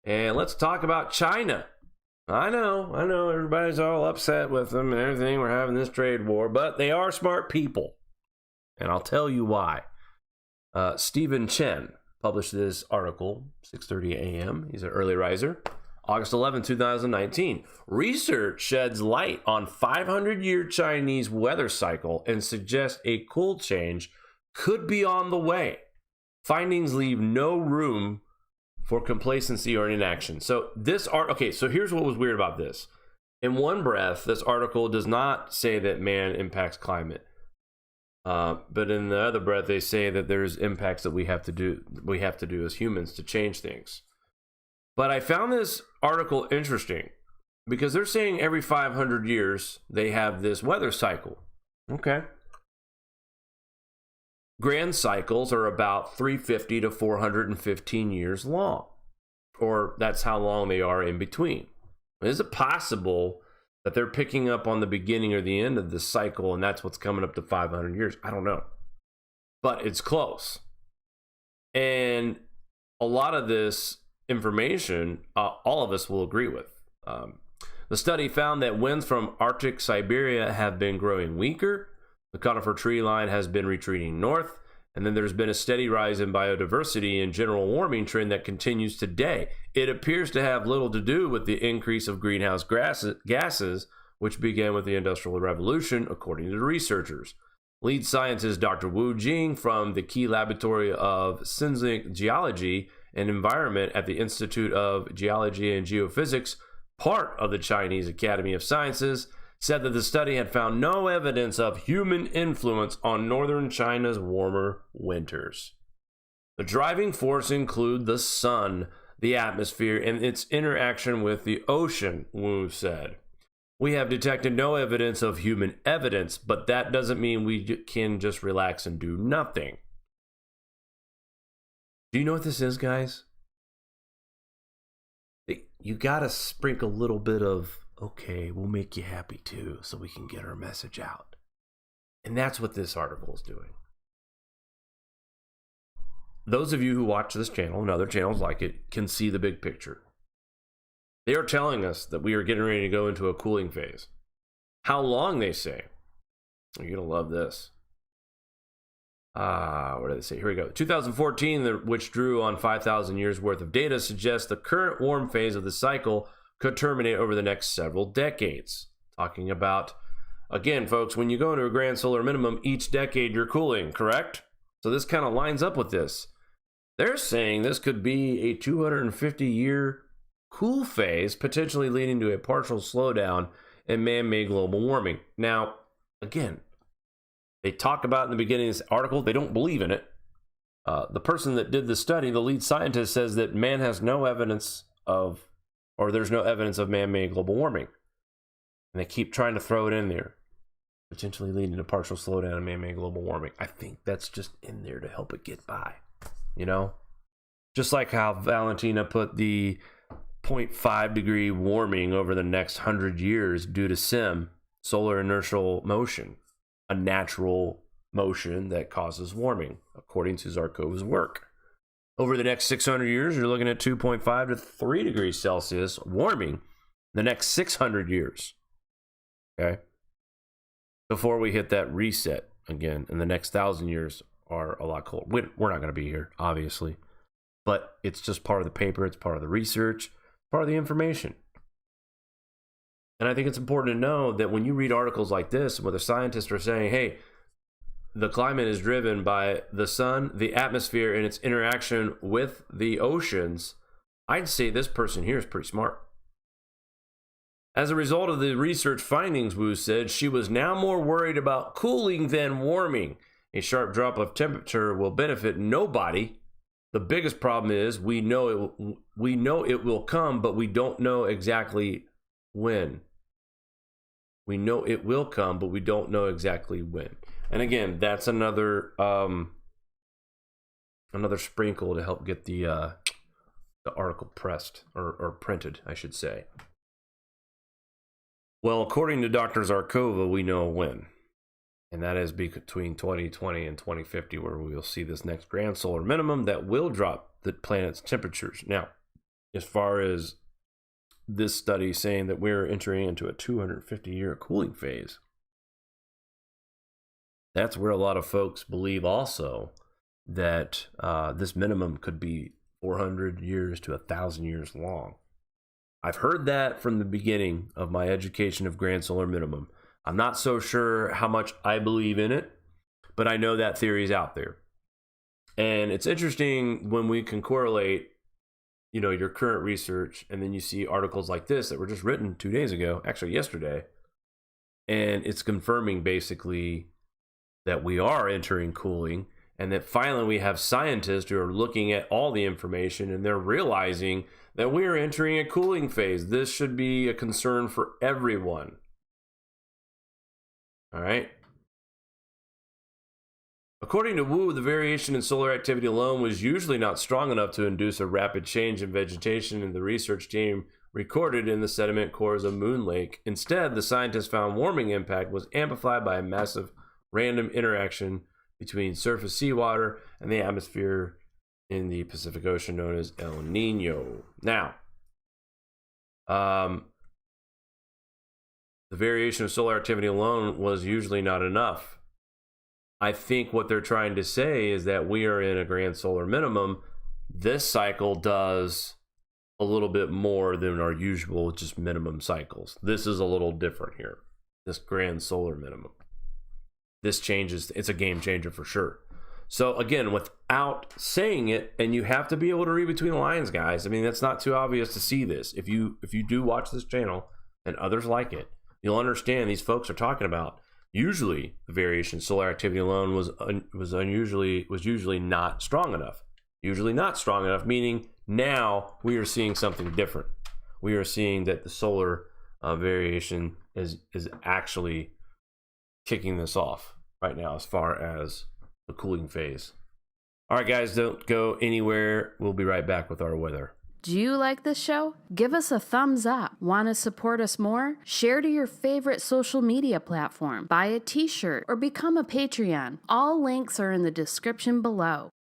And let's talk about China. I know, everybody's all upset with them and everything. We're having this trade war, but they are smart people. And I'll tell you why. Stephen Chen published this article, 6:30 a.m. He's an early riser. August 11, 2019. Research sheds light on 500-year Chinese weather cycle and suggests a cool change could be on the way. Findings leave no room for complacency or inaction. So so here's what was weird about this. In one breath, this article does not say that man impacts climate. But in the other breath, they say that there's impacts that we have to do as humans to change things. But I found this article interesting because they're saying every 500 years they have this weather cycle. Okay. Grand cycles are about 350 to 415 years long, or that's how long they are in between. Is it possible that they're picking up on the beginning or the end of this cycle and that's what's coming up to 500 years? I don't know. But it's close. And a lot of this information, all of us will agree with. The study found that winds from Arctic Siberia have been growing weaker. The conifer tree line has been retreating north. And then there's been a steady rise in biodiversity and general warming trend that continues today. It appears to have little to do with the increase of greenhouse gases, which began with the Industrial Revolution, according to the researchers. Lead scientist Dr. Wu Jing from the Key Laboratory of Seismic Geology and Environment at the Institute of Geology and Geophysics, part of the Chinese Academy of Sciences, said that the study had found no evidence of human influence on northern China's warmer winters. The driving force include the sun, the atmosphere, and its interaction with the ocean, Wu said. We have detected no evidence of human evidence, but that doesn't mean we can just relax and do nothing. Do you know what this is, guys? You gotta sprinkle a little bit of, okay, we'll make you happy too, so we can get our message out. And that's what this article is doing. Those of you who watch this channel and other channels like it can see the big picture. They are telling us that we are getting ready to go into a cooling phase. How long, they say? You're going to love this. What did they say? Here we go. 2014, which drew on 5,000 years worth of data, suggests the current warm phase of the cycle could terminate over the next several decades. Talking about, again, folks, when you go into a grand solar minimum, each decade you're cooling, correct? So this kind of lines up with this. They're saying this could be a 250-year cool phase, potentially leading to a partial slowdown in man-made global warming. Now, again, they talk about in the beginning of this article, they don't believe in it. The person that did the study, the lead scientist, says that man has no evidence of, or there's no evidence of man-made global warming. And they keep trying to throw it in there, potentially leading to partial slowdown in man-made global warming. I think that's just in there to help it get by, you know? Just like how Valentina put the 0.5 degree warming over the next 100 years due to SIM, solar inertial motion, a natural motion that causes warming, according to Zarkova's work. Over the next 600 years, you're looking at 2.5 to 3 degrees Celsius warming the next 600 years. Okay? Before we hit that reset again, and the next 1,000 years are a lot colder. We're not going to be here, obviously. But it's just part of the paper, it's part of the research, part of the information. And I think it's important to know that when you read articles like this, where the scientists are saying, hey, the climate is driven by the sun, the atmosphere, and its interaction with the oceans, I'd say this person here is pretty smart. As a result of the research findings, Wu said, she was now more worried about cooling than warming. A sharp drop of temperature will benefit nobody. The biggest problem is we know it will come, but we don't know exactly when. We know it will come, but we don't know exactly when. And again, that's another sprinkle to help get the article pressed or printed, I should say. Well, according to Dr. Zarkova, we know when. And that is between 2020 and 2050, where we will see this next grand solar minimum that will drop the planet's temperatures. Now, as far as this study saying that we're entering into a 250-year cooling phase. That's where a lot of folks believe also that this minimum could be 400 years to 1,000 years long. I've heard that from the beginning of my education of grand solar minimum. I'm not so sure how much I believe in it, but I know that theory is out there. And it's interesting when we can correlate, your current research, and then you see articles like this that were just written 2 days ago, actually yesterday, and it's confirming basically that we are entering cooling, and that finally we have scientists who are looking at all the information and they're realizing that we are entering a cooling phase. This should be a concern for everyone. All right. According to Wu, the variation in solar activity alone was usually not strong enough to induce a rapid change in vegetation, and the research team recorded in the sediment cores of Moon Lake. Instead, the scientists found warming impact was amplified by a massive random interaction between surface seawater and the atmosphere in the Pacific Ocean known as El Nino. Now, the variation of solar activity alone was usually not enough. I think what they're trying to say is that we are in a grand solar minimum. This cycle does a little bit more than our usual just minimum cycles. This is a little different here, this grand solar minimum. This changes, it's a game changer for sure. So again, without saying it, and you have to be able to read between the lines, guys. I mean, that's not too obvious to see this. If you do watch this channel and others like it, you'll understand these folks are talking about usually the variation in solar activity alone was usually not strong enough. Usually not strong enough, meaning now we are seeing something different. We are seeing that the solar variation is actually kicking this off right now as far as the cooling phase. All right, guys, don't go anywhere. We'll be right back with our weather. Do you like this show? Give us a thumbs up. Want to support us more? Share to your favorite social media platform. Buy a t-shirt or become a Patreon. All links are in the description below.